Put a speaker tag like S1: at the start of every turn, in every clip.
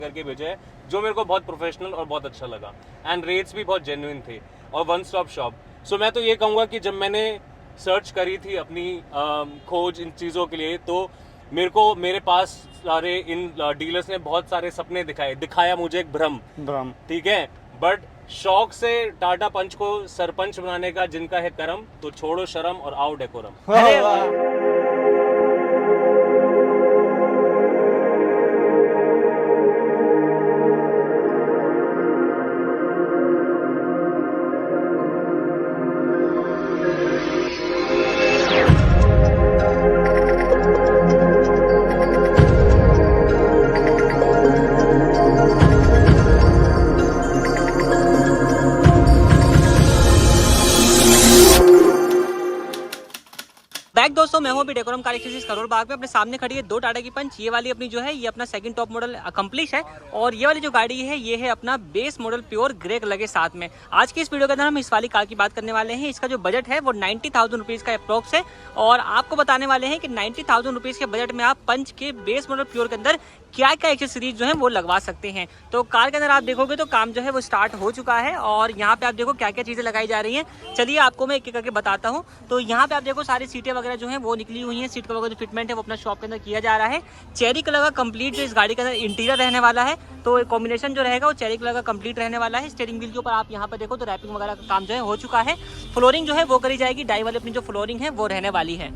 S1: करके भेजा है, जो मेरे को बहुत प्रोफेशनल और बहुत अच्छा लगा। एंड रेट्स भी बहुत जेन्युइन थे और वन स्टॉप शॉप। सो मैं तो ये कहूँगा कि जब मैंने सर्च करी थी अपनी खोज इन चीज़ों के लिए, तो मेरे पास सारे इन डीलर्स ने बहुत सारे सपने दिखाया मुझे एक भ्रम, ठीक है। बट शौक से टाटा पंच को सरपंच बनाने का जिनका है करम, तो छोड़ो शर्म और आओ डेकोरम।
S2: अरे वाह।
S3: बैक दोस्तों, मैं हूं अभी decorum car accessories Karol Bagh में। अपने सामने खड़ी है दो टाटा की पंच। ये वाली अपनी जो है ये अपना सेकंड टॉप मॉडल अकम्प्लिश है, और ये वाली जो गाड़ी है ये है अपना base model pure grey colour के साथ में। आज की इस वीडियो के अंदर हम इस वाली कार की बात करने वाले हैं। इसका जो बजट है वो 90,000 रुपीज़ का अप्रॉक्स है, और आपको बताने वाले हैं कि 90,000 रुपीज़ के बजट में आप पंच के बेस मॉडल प्योर के अंदर क्या क्या एक्सेसरीज जो है वो लगवा सकते हैं। तो कार के अंदर आप देखोगे तो काम जो है वो स्टार्ट हो चुका है, और यहाँ पे आप देखो क्या क्या चीज़ें लगाई जा रही हैं। चलिए आपको मैं एक एक करके बताता हूँ। तो यहाँ पे आप देखो सारी सीटें वगैरह जो है वो निकली हुई हैं। सीट कवर का जो फिटमेंट है वो अपना शॉप के अंदर किया जा रहा है। चेरी कलर का कंप्लीट जो इस गाड़ी के अंदर इंटीरियर रहने वाला है, तो कॉम्बिनेशन जो रहेगा वो चेरी कलर का कंप्लीट रहने वाला है। स्टीयरिंग व्हील के ऊपर आप यहाँ पर देखो तो रैपिंग वगैरह का काम जो है हो चुका है। फ्लोरिंग जो है वो करी जाएगी, डाई वाली अपनी जो फ्लोरिंग है वो रहने वाली है।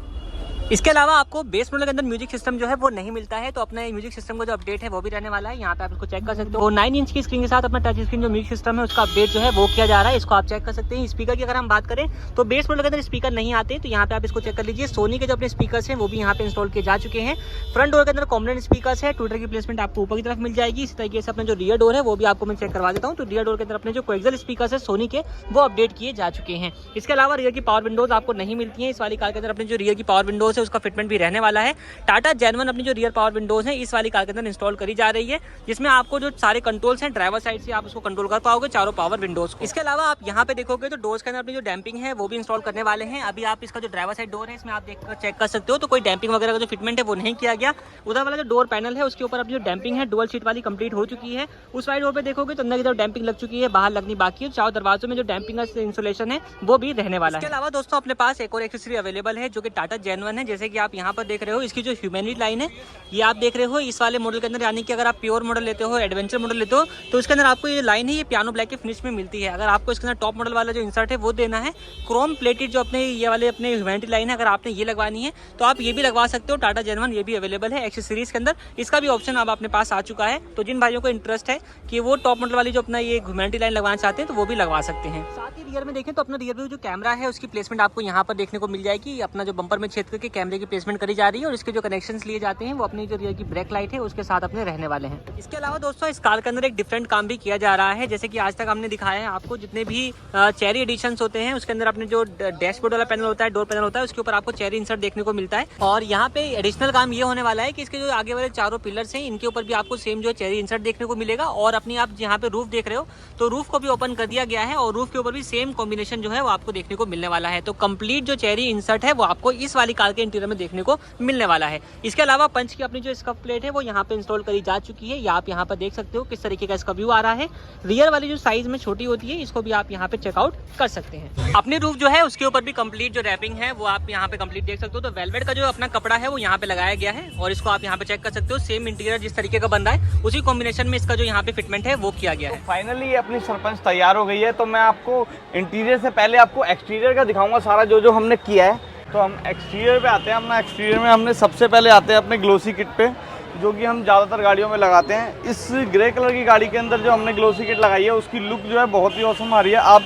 S3: इसके अलावा आपको बेस मॉडल के अंदर म्यूजिक सिस्टम जो है वो नहीं मिलता है, तो अपना म्यूजिक सिस्टम का जो अपडेट है वो भी रहने वाला है। यहाँ पे आप इसको चेक कर सकते हो। 9 इंच की स्क्रीन के साथ अपना टच स्क्रीन जो म्यूजिक सिस्टम है उसका अपडेट जो है वो किया जा रहा है, इसको आप चेक कर सकते हैं। स्पीकर की अगर हम बात करें तो बेस मॉडल के अंदर स्पीकर नहीं आते, तो यहाँ पे आप इसको चेक कर लीजिए। सोनी के जो अपने स्पीकर्स हैं वो भी यहाँ पे इंस्टॉल किए जा चुके हैं। फ्रंट डोर के अंदर कॉम्पोनेंट स्पीकर्स है, ट्विटर की प्लेसमेंट आपको ऊपर की तरफ मिल जाएगी। इसी तरीके से अपना जो रियर डोर है वो भी आपको मैं चेक करवा देता हूँ। तो रियर डोर के अंदर अपने जो कोएक्सियल स्पीकर्स है सोनी के वो अपडेट किए जा चुके हैं। इसके अलावा रियर की पावर विंडोज आपको नहीं मिलती है। इस वाली कार के अंदर अपने जो रियर की पावर विंडोज है उसका फिटमेंट भी रहने वाला है। टाटा जेनवन अपनी जो रियर पावर विंडोज है इस वाली कार के अंदर इंस्टॉल करी जा रही है, जिसमें आपको जो सारे कंट्रोल्स हैं ड्राइवर साइड से आप उसको कंट्रोल कर पाओगे चारों पावर विंडोज को। इसके अलावा आप यहाँ पे देखोगे तो डोर्स के अंदर अपनी जो डैम्पिंग है वो भी इंस्टॉल करने वाले हैं। अभी आप इसका जो ड्राइवर साइड डोर है इसमें आप देख कर चेक कर सकते हो, तो कोई डैम्पिंग वगैरह का जो फिटमेंट है वो नहीं किया गया। उधर वाला जो डोर पैनल है उसके ऊपर अपनी जो डैम्पिंग है डुअल सीट वाली कंप्लीट हो चुकी है। उस वाइड डोर पे देखोगे तो अंदर की तरफ डैम्पिंग लग चुकी है, बाहर लगनी बाकी है। चारों दरवाजों में जो डैम्पिंग का इंसुलेशन है वो भी रहने वाला है। इसके अलावा दोस्तों अपने पास एक और एक्सेसरी अवेलेबल है जो कि टाटा जेनवन है। जैसे कि आप यहाँ पर देख रहे हो, इसकी जो ह्यूमैनिटी लाइन है ये आप देख रहे हो इस वाले मॉडल के अंदर, यानी कि अगर आप प्योर मॉडल लेते हो, एडवेंचर मॉडल लेते हो, तो इसके अंदर आपको ये लाइन है ये पियानो ब्लैक के फिनिश में मिलती है। अगर आपको इसके अंदर टॉप मॉडल वाला जो इंसर्ट है वो देना है, क्रोम प्लेटेड जो अपने ये वाले अपने ह्यूमैनिटी लाइन है, अगर आपने ये लगवानी है तो आप ये भी लगवा सकते हो। टाटा जेनवन ये भी अवेलेबल है एक्सेसरीज के अंदर, इसका भी ऑप्शन अब अपने पास आ चुका है। तो जिन भाइयों को इंटरेस्ट है कि वो टॉप मॉडल वाली जो अपना ये ह्यूमैनिटी लाइन लगवाना चाहते हैं तो वो भी लगवा सकते हैं। साथ ही रियर में देखें तो अपना रियर व्यू जो कैमरा है उसकी प्लेसमेंट आपको यहाँ पर देखने को मिल जाएगी। अपना जो बम्पर में छेद करके कैमरे की प्लेसमेंट करी जा रही है, और इसके जो कनेक्शन लिए जाते हैं वो अपनी जो रियर की ब्रेक लाइट है उसके साथ अपने रहने वाले हैं। इसके अलावा दोस्तों इस कार के अंदर एक डिफरेंट काम भी किया जा रहा है। जैसे कि आज तक हमने दिखाया है आपको जितने भी चेरी एडिशंस होते हैं उसके अंदर अपने जो डैशबोर्ड वाला पैनल होता है, डोर पैनल होता है, उसके ऊपर आपको चेरी इंसर्ट देखने को मिलता है। और यहाँ पे एडिशनल काम ये होने वाला है कि इसके जो आगे वाले चारों पिलर्स हैं इनके ऊपर भी आपको सेम जो चेरी इंसर्ट देखने को मिलेगा। और अपनी आप यहाँ पे रूफ देख रहे हो तो रूफ को भी ओपन कर दिया गया है, और रूफ के ऊपर भी सेम कॉम्बिनेशन जो है वो आपको देखने को मिलने वाला है। तो कंप्लीट जो चेरी इंसर्ट है वो आपको इस वाली कार के इंटीरियर में देखने को मिलने वाला है। इसके अलावा पंच की अपनी जो स्कफ प्लेट है वो यहाँ पे इंस्टॉल करी जा चुकी है। आप यहाँ पर देख सकते हो किस तरीके का इसका व्यू आ रहा है। रियर वाली जो साइज में छोटी होती है इसको भी आप यहाँ पे चेकआउट कर सकते हैं। अपनी रूफ जो है उसके ऊपर भी कंप्लीट जो रैपिंग है वो आप यहाँ पे कंप्लीट देख सकते हो। तो वेलवेट का जो अपना कपड़ा है वो यहाँ पे लगाया गया है, और इसको आप यहाँ पे चेक कर सकते हो। सेम इंटीरियर जिस तरीके का बन रहा है उसी कॉम्बिनेशन में इसका जो यहाँ पे फिटमेंट है वो किया गया है।
S2: फाइनली अपनी सरपंच तैयार हो गई है, तो मैं आपको इंटीरियर से पहले आपको एक्सटीरियर का दिखाऊंगा सारा जो हमने किया है। तो हम एक्सटीरियर पे आते हैं। अपना एक्सटीरियर में हमने सबसे पहले आते हैं अपने ग्लोसी किट पे, जो कि हम ज़्यादातर गाड़ियों में लगाते हैं। इस ग्रे कलर की गाड़ी के अंदर जो हमने ग्लोसी किट लगाई है उसकी लुक जो है बहुत ही औसम आ रही है। आप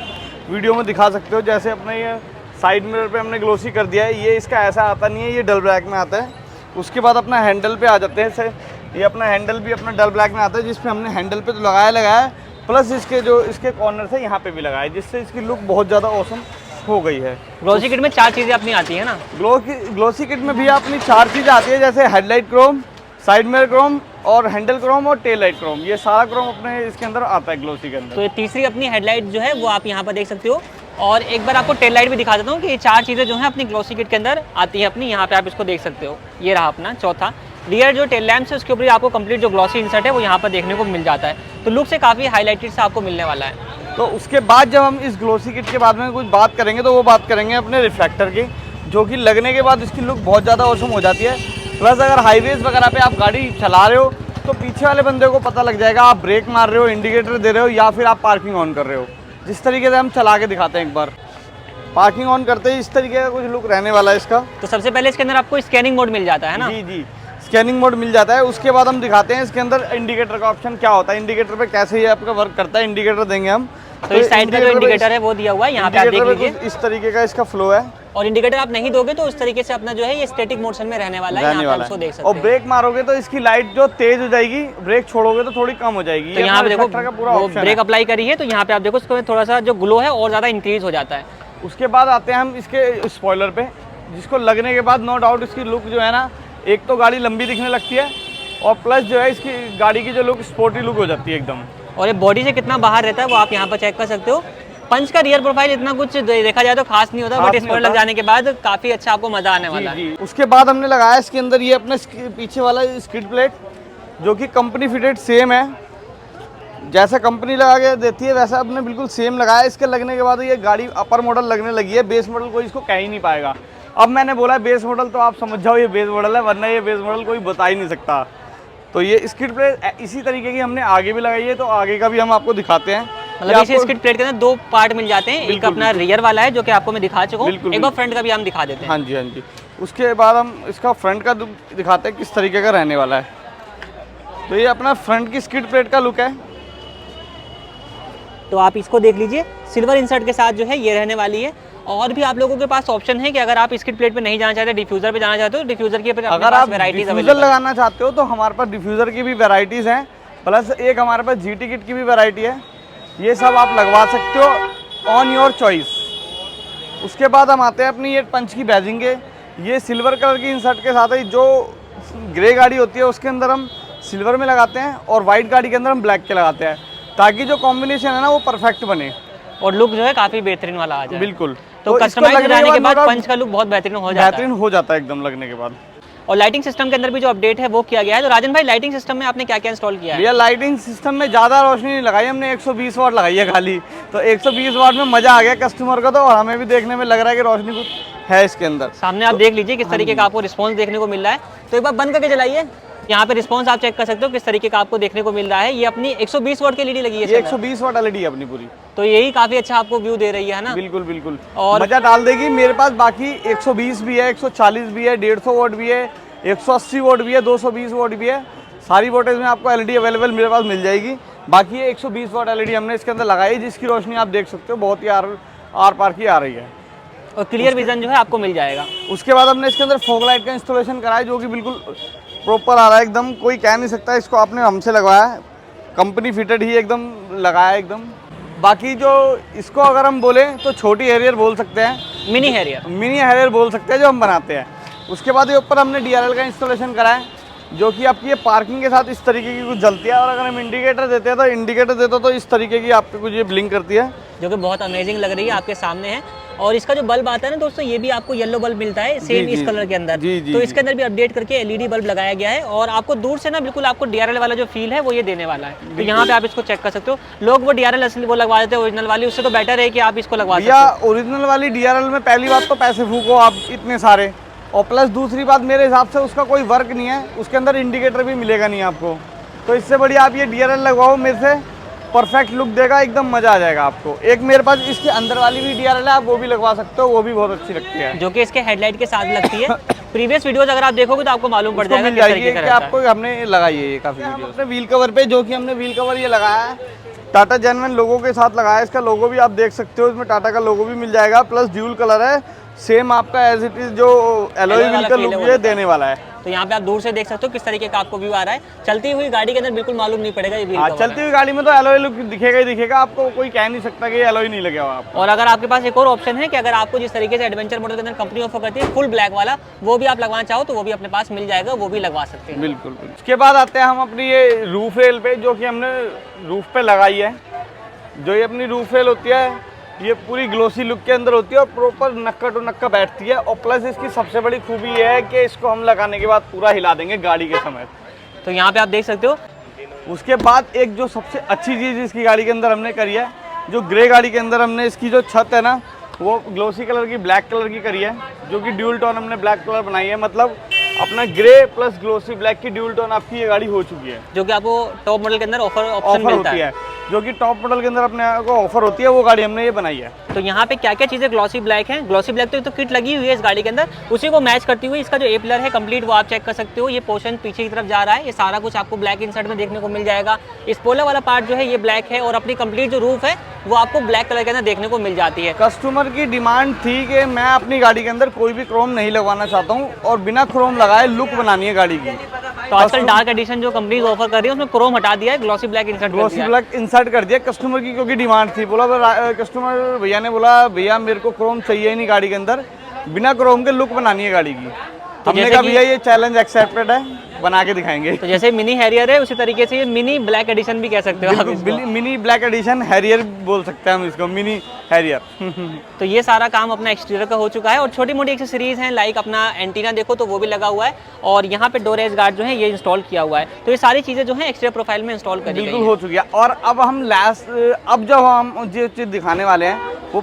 S2: वीडियो में दिखा सकते हो। जैसे अपने ये साइड मिरर पे हमने ग्लोसी कर दिया है, ये इसका ऐसा आता नहीं है, ये डल ब्लैक में आता है। उसके बाद अपना हैंडल पे आ जाते हैं। ये अपना हैंडल भी अपना डल ब्लैक में आता है, जिसपे हमने हैंडल पे तो लगाया है, प्लस इसके कॉर्नर से यहाँ पे भी लगाया है, जिससे इसकी लुक बहुत ज़्यादा औसम हो गई है।
S3: ग्लोसी किट में 4 चीजें अपनी आती है ना।
S2: ग्लोसी किट में भी अपनी 4 चीज़ें आती है, जैसे headlight Chrome, side mirror Chrome और हैंडल क्रोम और टेल लाइट क्रोम। ये सारा क्रोम अपने इसके अंदर आता है ग्लोसी के अंदर।
S3: तो ये तीसरी अपनी हेडलाइट जो है वो आप यहाँ पर देख सकते हो। और एक बार आपको टेल लाइट भी दिखा देता हूँ कि ये 4 चीज़ें जो है अपनी ग्लोसी किट के अंदर आती है अपनी। यहाँ पे आप इसको देख सकते हो, ये रहा अपना चौथा। रियर जो टेल लैम्प्स है उसके ऊपर आपको कंप्लीट जो ग्लॉसी इंसर्ट है वो यहाँ पर देखने को मिल जाता है, तो लुक से काफ़ी हाईलाइटेड से आपको मिलने वाला है।
S2: तो उसके बाद जब हम इस ग्लोसी किट के बाद में कुछ बात करेंगे तो वो बात करेंगे अपने रिफ्लेक्टर की, जो कि लगने के बाद इसकी लुक बहुत ज़्यादा औसम हो जाती है। प्लस अगर हाईवेज वगैरह पे आप गाड़ी चला रहे हो तो पीछे वाले बंदे को पता लग जाएगा आप ब्रेक मार रहे हो, इंडिकेटर दे रहे हो या फिर आप पार्किंग ऑन कर रहे हो। जिस तरीके से हम चला के दिखाते हैं एक बार, पार्किंग ऑन करते ही इस तरीके का कुछ लुक रहने वाला है इसका।
S3: तो सबसे पहले इसके अंदर आपको स्कैनिंग मोड मिल जाता है ना?
S2: जी जी, स्कैनिंग मोड मिल जाता है। उसके बाद हम दिखाते हैं इसके अंदर इंडिकेटर का ऑप्शन क्या होता है, इंडिकेटर पे कैसे ये आपका वर्क करता है। इंडिकेटर देंगे हम,
S3: तो इस साइड का जो इंडिकेटर है वो दिया हुआ है, यहाँ पे आप देख लीजिए।
S2: इस तरीके का इसका फ्लो है,
S3: और इंडिकेटर आप नहीं दोगे तो उस तरीके से अपना जो है ये स्टैटिक मोशन में रहने वाला है, यहाँ पे आप इसको देख सकते
S2: और
S3: हैं।
S2: ब्रेक मारोगे तो इसकी लाइट जो तेज हो जाएगी, ब्रेक छोड़ोगे तो थोड़ी कम हो जाएगी।
S3: तो यहाँ पे देखो
S2: का पूरा
S3: वो
S2: ऑप्शन
S3: ब्रेक अप्लाई करी है, तो यहाँ पे आप देखो इसको थोड़ा सा जो ग्लो है और ज़्यादा इंक्रीज हो जाता है।
S2: उसके बाद आते हैं हम इसके स्पॉइलर पे, जिसको लगने के बाद नो डाउट इसकी लुक जो है ना, एक तो गाड़ी लंबी दिखने लगती है और प्लस जो है इसकी गाड़ी की जो लुक स्पोर्टी लुक हो जाती है एकदम।
S3: और ये बॉडी से कितना बाहर रहता है वो आप यहाँ पर चेक कर सकते हो। पंच का रियर प्रोफाइल इतना कुछ देखा जाए तो खास नहीं होता, बट स्पॉइलर लग जाने के बाद काफी अच्छा आपको मजा आने वाला है।
S2: उसके बाद हमने लगाया इसके अंदर ये अपने पीछे वाला स्किड प्लेट, जो कि कंपनी फिटेड सेम है, जैसा कंपनी लगा के देती है वैसा अपने बिल्कुल सेम लगाया। इसके लगने के बाद ये गाड़ी अपर मॉडल लगने लगी है, बेस मॉडल कोई इसको कह ही नहीं पाएगा। अब मैंने बोला बेस मॉडल तो आप समझ जाओ ये बेस मॉडल है, वरना ये बेस मॉडल कोई बता ही नहीं सकता। तो ये स्किड प्लेट इसी तरीके की हमने आगे भी लगाई है, तो आगे का भी हम आपको दिखाते हैं।
S3: मतलब इस स्किड प्लेट के अंदर दो पार्ट मिल जाते हैं, एक अपना रियर वाला है जो कि आपको मैं दिखा चुका हूँ, एक बार फ्रंट का भी हम दिखा देते हैं।
S2: हाँ जी हाँ जी। उसके बाद हम इसका फ्रंट का दिखाते हैं किस तरीके का रहने वाला है। तो ये अपना फ्रंट की स्किड प्लेट का लुक है।
S3: तो आप इसको देख लीजिए, सिल्वर इंसर्ट के साथ जो है ये रहने वाली है। और भी आप लोगों के पास ऑप्शन है कि अगर आप स्किड प्लेट पे नहीं जाना चाहते, डिफ्यूजर पे जाना चाहते हो, डिफ्यूजर की
S2: अगर आप डिफ्यूजर लगाना चाहते हो तो हमारे पास डिफ्यूजर की भी वैरायटीज हैं, प्लस एक हमारे पास जीटी किट की भी वैरायटी है। ये सब आप लगवा सकते हो ऑन योर चॉइस। उसके बाद हम आते हैं अपनी ये पंच की बैजिंग के। ये सिल्वर कलर की इंसर्ट के साथ ही जो ग्रे गाड़ी होती है उसके अंदर हम सिल्वर में लगाते हैं और वाइट गाड़ी के अंदर हम ब्लैक के लगाते हैं, ताकि जो कॉम्बिनेशन है ना वो परफेक्ट बने
S3: और लुक जो है काफी बेहतरीन वाला आ जाए।
S2: बिल्कुल।
S3: तो कस्टमाइज हो जाने के बाद पंच का लुक बहुत बेहतरीन हो
S2: जाता है एकदम लगने के बाद।
S3: और लाइटिंग सिस्टम के अंदर भी जो अपडेट है वो किया गया है। तो राजन भाई, लाइटिंग सिस्टम में आपने क्या क्या इंस्टॉल किया है?
S2: भैया लाइटिंग सिस्टम में ज़्यादा रोशनी नहीं लगाई हमने, 120 वाट लगाई है खाली। तो 120 वाट में मज़ा आ गया कस्टमर को, तो और हमें भी देखने में लग रहा है कि रोशनी कुछ है इसके अंदर।
S3: सामने आप देख लीजिए किस तरीके का आपको रिस्पॉन्स देखने को मिल रहा है। तो एक बार बंद करके चलाइए, यहाँ पे रिस्पॉन्स आप चेक कर सकते हो किस तरीके का आपको देखने को मिल रहा है। ये अपनी 120 वाट की एलईडी लगी है,
S2: 120 वाट एलईडी अपनी पूरी,
S3: तो यही काफी अच्छा आपको व्यू दे रही है ना?
S2: बिल्कुल बिल्कुल,
S3: और
S2: मजा डाल देगी। मेरे पास बाकी 120 भी है, 140 भी है, 150 वाट भी है, 180 वाट भी है, 220 वाट भी है। सारी वोल्टेज में आपको एलईडी अवेलेबल मेरे पास मिल जाएगी। बाकी ये 120 वाट एलईडी हमने इसके अंदर लगाई, जिसकी रोशनी आप देख सकते हो बहुत ही आर पार की आ रही है
S3: और क्लियर विजन जो है आपको मिल जाएगा।
S2: उसके बाद हमने इसके अंदर फॉग लाइट का इंस्टॉलेशन कराया, जो कि बिल्कुल प्रॉपर आ रहा है एकदम, कोई कह नहीं सकता इसको आपने हमसे लगवाया है, कंपनी फिटेड ही एकदम लगाया एकदम। बाकी जो इसको अगर हम बोले तो छोटी हैरियर बोल सकते हैं,
S3: मिनी हैरियर
S2: बोल सकते हैं जो हम बनाते हैं। उसके बाद ये ऊपर हमने DRL का इंस्टॉलेशन कराया, जो कि आपकी ये पार्किंग के साथ इस तरीके की कुछ जलती है, और अगर हम इंडिकेटर देते हैं तो इस तरीके की आपको कुछ ये ब्लिंक करती है,
S3: जो कि बहुत अमेजिंग लग रही है, आपके सामने है। और इसका जो बल्ब आता है ना दोस्तों, ये भी आपको येलो बल्ब मिलता है सेम इस कलर के अंदर। तो इसके अंदर भी अपडेट करके LED बल्ब लगाया गया है, और आपको दूर से ना बिल्कुल आपको DRL वाला जो फील है वो ये देने वाला है। तो यहाँ पे आप इसको चेक कर सकते हो। लोग वो DRL असली वो लगवा देते हैं ओरिजिनल वाली, उससे तो बेटर है कि आप इसको लगवा सकते हो।
S2: ओरिजिनल वाली DRL में पहली बात तो पैसे फूको आप इतने सारे, और प्लस दूसरी बात मेरे हिसाब से उसका कोई वर्क नहीं है, उसके अंदर इंडिकेटर भी मिलेगा नहीं आपको। तो इससे बढ़िया आप ये DRL लगवाओ मेरे से, परफेक्ट लुक देगा, एकदम मजा आ जाएगा आपको। एक मेरे पास इसके अंदर वाली भी DRL है, आप वो भी लगवा सकते हो, वो भी बहुत अच्छी लगती है,
S3: जो कि इसके हेडलाइट के साथ लगती है। प्रीवियस वीडियोस अगर आप देखोगे तो आपको मालूम पड़ जाएगा किस तरीके का रहता है।
S2: आपको हमने लगाई है ये काफी वीडियो अपने व्हील कवर पे, जो कि हमने व्हील कवर ये लगाया है टाटा जेन्युइन लोगो के साथ लगाया है। इसका लोगो भी आप देख सकते हो, इसमें टाटा का लोगो भी मिल जाएगा, प्लस ड्यूल कलर है, सेम आपका एज इट इज जो एलॉय व्हील का लुक ये देने वाला है।
S3: तो यहाँ पे आप दूर से देख सकते हो किस तरीके का आपको व्यू आ रहा है। चलती हुई गाड़ी के अंदर बिल्कुल मालूम नहीं पड़ेगा ये व्हील कवर है।
S2: चलती हुई गाड़ी में तो एलॉय लुक दिखेगा ही दिखेगा, आपको कोई कह नहीं सकता कि एलॉय नहीं लगे हुआ आपको।
S3: और अगर आपके पास एक और ऑप्शन है कि अगर आपको जिस तरीके से एडवेंचर मॉडल के अंदर कंपनी ऑफर करती है फुल ब्लैक वाला, वो भी आप लगवाना चाहो तो वो भी अपने पास मिल जाएगा, वो भी लगवा सकते हैं।
S2: बिल्कुल। उसके बाद आते हैं हम अपनी ये रूफ रेल पे, जो कि हमने रूफ पे लगाई है। जो ये अपनी रूफ रेल होती है ये पूरी ग्लोसी लुक के अंदर होती है और प्रॉपर नक्का टू नक्का बैठती है। और प्लस इसकी सबसे बड़ी खूबी ये है कि इसको हम लगाने के बाद पूरा हिला देंगे गाड़ी के समय।
S3: तो यहाँ पे आप देख सकते हो।
S2: उसके बाद एक जो सबसे अच्छी चीज़ इसकी गाड़ी के अंदर हमने करी है, जो ग्रे गाड़ी के अंदर हमने इसकी जो छत है ना वो ग्लोसी कलर की ब्लैक कलर की करी है, जो कि ड्यूल टोन हमने ब्लैक कलर बनाई है। मतलब अपना ग्रे प्लस ग्लोसी ब्लैक की ड्यूल टोन आपकी ये गाड़ी हो चुकी है,
S3: जो कि आपको टॉप मॉडल के अंदर ऑप्शन
S2: ऑफर
S3: मिलता
S2: होती
S3: है।
S2: जो कि टॉप मॉडल के अंदर अपने को ऑफर होती है, वो गाड़ी हमने ये बनाई है।
S3: तो यहाँ पे क्या क्या चीज़ें ग्लॉसी ब्लैक है। ग्लॉसी ब्लैक तो किट लगी हुई है इस गाड़ी के अंदर, उसी को मैच करती हुई इसका जो ए पिलर है कंप्लीट वो आप चेक कर सकते हो। ये पोर्शन पीछे की तरफ जा रहा है, ये सारा कुछ आपको ब्लैक इंसर्ट में देखने को मिल जाएगा। स्पॉइलर वाला पार्ट जो है ये ब्लैक है और अपनी कंप्लीट जो रूफ है वो आपको ब्लैक कलर के अंदर देखने को मिल जाती है।
S2: कस्टमर की डिमांड थी कि मैं अपनी गाड़ी के अंदर कोई भी क्रोम नहीं लगवाना चाहता हूँ और बिना क्रोम लगाए लुक बनानी है गाड़ी की।
S3: तो आजकल डार्क एडिशन जो कंपनी ऑफर कर रही है उसमें क्रोम हटा दिया है, glossy black insert
S2: glossy black insert कर दिया कस्टमर की, क्योंकि डिमांड थी। बोला कस्टमर भैया ने बोला भैया मेरे को क्रोम चाहिए ही नहीं गाड़ी के अंदर, बिना क्रोम के लुक बनानी है गाड़ी की। हमने
S3: जैसे
S2: कहा
S3: कि-
S2: भैया ये चैलेंज एक्सेप्टेड है, बना के दिखाएंगे।
S3: तो जैसे मिनी हैरियर है उसी तरीके से ये मिनी ब्लैक एडिशन भी कह सकते हो आप इसको।
S2: मिनी ब्लैक एडिशन हैरियर बोल सकते हैं हम इसको, मिनी हैरियर।
S3: तो ये सारा काम अपना एक्सटीरियर का हो चुका है और छोटी मोटी एक्सेसरीज हैं, लाइक अपना एंटीना देखो तो वो भी लगा हुआ है और यहाँ पे डोर एज गार्ड जो है ये इंस्टॉल किया हुआ है। तो ये सारी चीज़ें जो है एक्सटीरियर प्रोफाइल में इंस्टॉल करी गई
S2: बिल्कुल
S3: हैं।
S2: हो चुकी है। और अब हम अब जब हम जो चीज़ दिखाने वाले हैं वो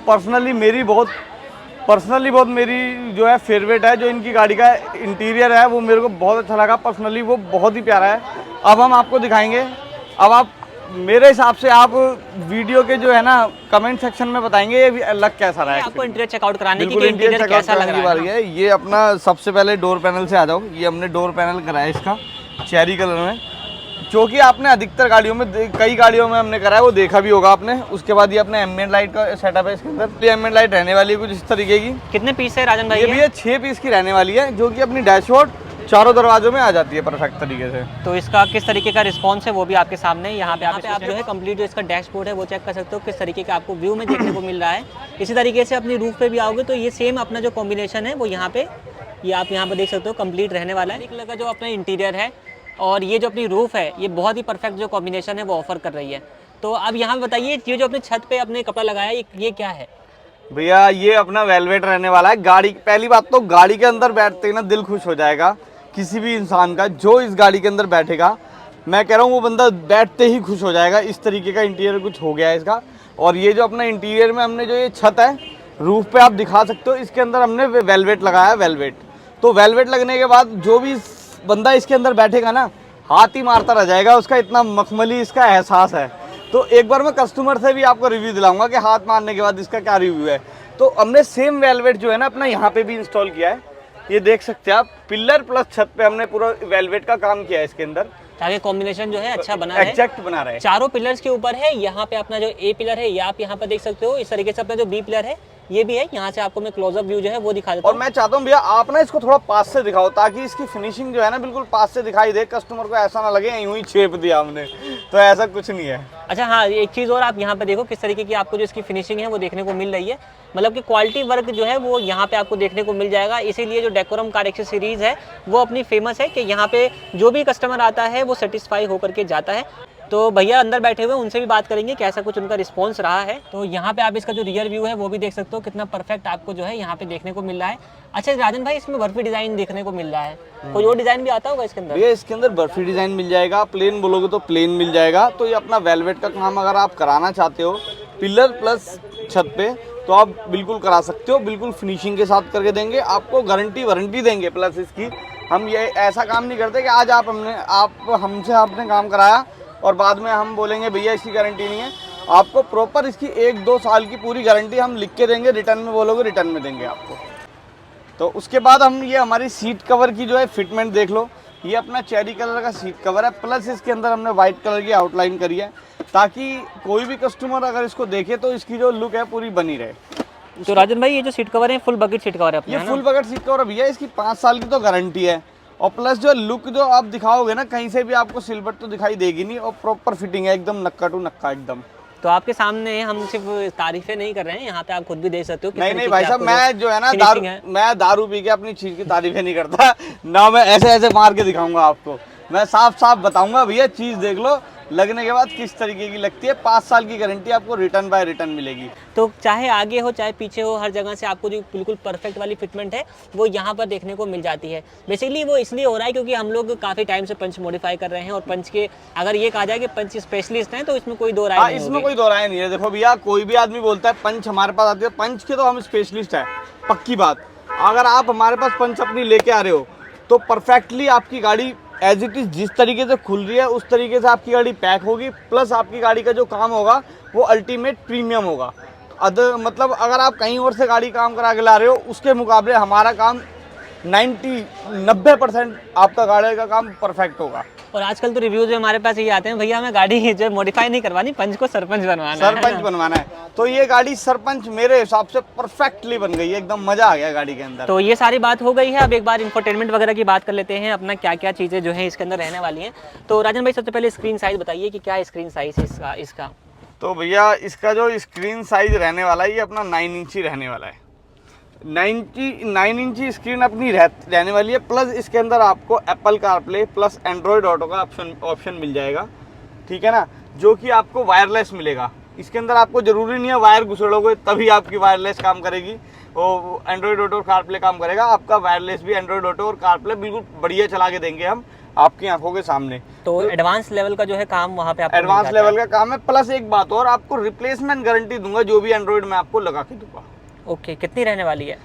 S2: पर्सनली बहुत मेरी जो है फेवरेट है। जो इनकी गाड़ी का इंटीरियर है वो मेरे को बहुत अच्छा लगा पर्सनली, वो बहुत ही प्यारा है। अब हम आपको दिखाएंगे। अब आप मेरे हिसाब से आप वीडियो के जो है ना कमेंट सेक्शन में बताएंगे ये भी अलग कैसा रहा है।
S3: आपको इंटीरियर चेकआउट कराने की
S2: बिल्कुल
S3: कि इंटीरियर कैसा लग रहा है।
S2: है ये अपना सबसे पहले डोर पैनल से आ जाओ। ये हमने डोर पैनल कराया इसका चेरी कलर में, जो कि आपने अधिकतर गाड़ियों में कई गाड़ियों में हमने करा है, वो देखा भी होगा आपने। उसके बाद ये अपने एम्बिएंट लाइट का सेटअप है इसके अंदर। ये एम्बिएंट लाइट रहने वाली है कुछ इस तरीके की।
S3: कितने पीस है राजन भाई
S2: ये भी 6 पीस की रहने वाली है, जो कि अपनी डैशबोर्ड चारों दरवाजों में आ जाती है परफेक्ट तरीके से।
S3: तो इसका किस तरीके का रिस्पांस है वो भी आपके सामने यहाँ पे आप जो है कंप्लीट जो इसका डैशबोर्ड है वो चेक कर सकते हो किस तरीके का आपको व्यू में देखने को मिल रहा है। इसी तरीके से अपनी रूफ पे भी आओगे तो ये सेम अपना जो कॉम्बिनेशन है वो यहाँ पे ये आप यहाँ पे देख सकते हो कंप्लीट रहने वाला है। कलर का जो अपना इंटीरियर है और ये जो अपनी रूफ है ये बहुत ही परफेक्ट जो कॉम्बिनेशन है वो ऑफर कर रही है। तो अब यहाँ पे बताइए ये जो अपने छत पे अपने कपड़ा लगाया ये क्या है?
S2: भैया ये अपना वेलवेट रहने वाला है। गाड़ी पहली बात तो गाड़ी के अंदर बैठते ही ना दिल खुश हो जाएगा किसी भी इंसान का जो इस गाड़ी के अंदर बैठेगा। मैं कह रहा हूँ वो बंदा बैठते ही खुश हो जाएगा। इस तरीके का इंटीरियर कुछ हो गया है इसका। और ये जो अपना इंटीरियर में हमने जो ये छत है रूफ पे आप दिखा सकते हो, इसके अंदर हमने वेलवेट लगाया है। वेलवेट तो वेलवेट लगने के बाद जो भी बंदा इसके अंदर बैठेगा ना हाथ ही मारता रह जाएगा, उसका इतना मखमली इसका एहसास है। तो एक बार मैं कस्टमर से भी आपको रिव्यू दिलाऊंगा कि हाथ मारने के बाद इसका क्या रिव्यू है। तो हमने सेम वेलवेट जो है ना अपना यहाँ पे भी इंस्टॉल किया है। ये देख सकते हैं आप, पिलर प्लस छत पे हमने पूरा वेलवेट का काम किया है इसके अंदर,
S3: ताकि कॉम्बिनेशन जो है अच्छा बना है,
S2: एग्जैक्ट बना रहे हैं।
S3: चारों पिलर्स के ऊपर है। यहाँ पे अपना जो ए पिलर है ये आप यहाँ पे देख सकते हो। इस तरीके से अपना जो बी पिलर है ये भी है। यहाँ से आपको मैं क्लोजअप व्यू जो है वो दिखा देता
S2: और
S3: हूँ।
S2: मैं चाहता हूँ भैया आप ना इसको थोड़ा पास से दिखाओ ताकि इसकी फिनिशिंग जो है ना बिल्कुल पास से दिखाई दे, कस्टमर को ऐसा ना लगे यूं ही छेप दिया हमने, तो ऐसा कुछ नहीं है।
S3: अच्छा हाँ, एक चीज़ और आप यहाँ पे देखो किस तरीके की आपको जो इसकी फिनिशिंग है वो देखने को मिल रही है। मतलब कि क्वालिटी वर्क जो है वो यहाँ पे आपको देखने को मिल जाएगा। इसीलिए जो डेकोरम कार एक्सेस सीरीज़ है वो अपनी फेमस है कि यहाँ पे जो भी कस्टमर आता है वो सेटिस्फाई होकर के जाता है। तो भैया अंदर बैठे हुए उनसे भी बात करेंगे कैसा कुछ उनका रिस्पांस रहा है। तो यहाँ पे आप इसका जो रियर व्यू है वो भी देख सकते हो कितना परफेक्ट आपको जो है यहाँ पे देखने को मिल रहा है। अच्छा राजन भाई इसमें बर्फी डिजाइन देखने को मिल रहा है, कोई और डिजाइन भी आता होगा इसके अंदर?
S2: भैया इसके अंदर बर्फी डिजाइन मिल जाएगा, प्लेन बोलोगे तो प्लेन मिल जाएगा। तो ये अपना वेलवेट का काम अगर आप कराना चाहते हो पिलर प्लस छत पे तो आप बिल्कुल करा सकते हो, बिल्कुल फिनिशिंग के साथ करके देंगे, आपको गारंटी वारंटी देंगे। प्लस इसकी हम ये ऐसा काम नहीं करते कि आज हमसे आपने काम कराया और बाद में हम बोलेंगे भैया इसकी गारंटी नहीं है। आपको प्रॉपर इसकी 1-2 साल की पूरी गारंटी हम लिख के देंगे, रिटर्न में बोलोगे रिटर्न में देंगे आपको। तो उसके बाद हम ये हमारी सीट कवर की जो है फिटमेंट देख लो। ये अपना चेरी कलर का सीट कवर है, प्लस इसके अंदर हमने वाइट कलर की आउटलाइन करी है ताकि कोई भी कस्टमर अगर इसको देखे तो इसकी जो लुक है पूरी बनी रहे।
S3: तो राजन भाई ये जो सीट कवर है फुल बकेट सीट कवर है अपना,
S2: ये
S3: है ना?
S2: फुल बकेट सीट कवर है भैया, इसकी 5 साल की तो गारंटी है। और प्लस जो लुक जो आप दिखाओगे ना कहीं से भी आपको सिल्वर तो दिखाई देगी नहीं, और प्रॉपर फिटिंग है एकदम नक्का टू नक्का एकदम।
S3: तो आपके सामने हम सिर्फ तारीफें नहीं कर रहे हैं, यहाँ पे आप खुद भी देख सकते हो किस
S2: नहीं
S3: तरीके
S2: भाई
S3: की
S2: साहब,
S3: आपको
S2: मैं जो है ना
S3: finishing है।
S2: मैं दारू पी के अपनी चीज की तारीफें नहीं करता ना, मैं ऐसे ऐसे मार के दिखाऊंगा आपको। मैं साफ साफ बताऊंगा भैया चीज देख लो, लगने के बाद किस तरीके की लगती है। 5 साल की गारंटी आपको रिटर्न बाय रिटर्न मिलेगी।
S3: तो चाहे आगे हो चाहे पीछे हो, हर जगह से आपको जो बिल्कुल परफेक्ट वाली फिटमेंट है वो यहाँ पर देखने को मिल जाती है। बेसिकली वो इसलिए हो रहा है क्योंकि हम लोग काफ़ी टाइम से पंच मॉडिफाई कर रहे हैं, और पंच के अगर ये कहा जाए कि पंच स्पेशलिस्ट हैं तो इसमें कोई दो राय नहीं
S2: इसमें
S3: होगी।
S2: कोई दो राय नहीं है। देखो भैया, कोई भी आदमी बोलता है पंच हमारे पास आती है, पंच के तो हम स्पेशलिस्ट है, पक्की बात। अगर आप हमारे पास पंच अपनी लेके आ रहे हो तो परफेक्टली आपकी गाड़ी एज इट इज़ जिस तरीके से खुल रही है उस तरीके से आपकी गाड़ी पैक होगी, प्लस आपकी गाड़ी का जो काम होगा वो अल्टीमेट प्रीमियम होगा। मतलब अगर आप कहीं और से गाड़ी काम करा के ला रहे हो उसके मुकाबले हमारा काम 90% आपका गाड़ी का काम परफेक्ट होगा।
S3: और आजकल तो रिव्यूज में हमारे पास ये आते हैं, भैया हमें गाड़ी जो मॉडिफाई नहीं करवानी, पंच को सरपंच बनवाना है।
S2: सरपंच बनवाना है। तो ये गाड़ी सरपंच मेरे हिसाब से परफेक्टली बन गई है, एकदम मजा आ गया गाड़ी के अंदर।
S3: तो ये सारी बात हो गई है। अब एक बार इंफोटेनमेंट वगैरह की बात कर लेते हैं, अपना क्या क्या चीज़ें जो है इसके अंदर रहने वाली हैं। तो राजन भाई सबसे पहले स्क्रीन साइज बताइए कि क्या है स्क्रीन साइज इसका।
S2: तो भैया इसका जो स्क्रीन साइज रहने वाला है ये अपना 9 इंची रहने वाला है। 9 इंची स्क्रीन अपनी रहने वाली है, प्लस इसके अंदर आपको Apple CarPlay plus Android auto का ऑप्शन मिल जाएगा, ठीक है ना, जो कि आपको वायरलेस मिलेगा। इसके अंदर आपको ज़रूरी नहीं है वायर घुसेड़ोगे तभी आपकी वायरलेस काम करेगी, वो एंड्रॉयड ऑटो और कारप्ले काम करेगा। आपका वायरलेस भी एंड्रॉयड ऑटो और कारप्ले बिल्कुल बढ़िया चला के देंगे हम आपकी आंखों के सामने।
S3: तो एडवांस लेवल का जो है काम वहाँ पे आपको
S2: एडवांस लेवल का काम है। प्लस एक बात और, आपको रिप्लेसमेंट गारंटी दूंगा जो भी एंड्रॉयड में आपको लगा के दूंगा।
S3: ओके, कितनी रहने वाली है?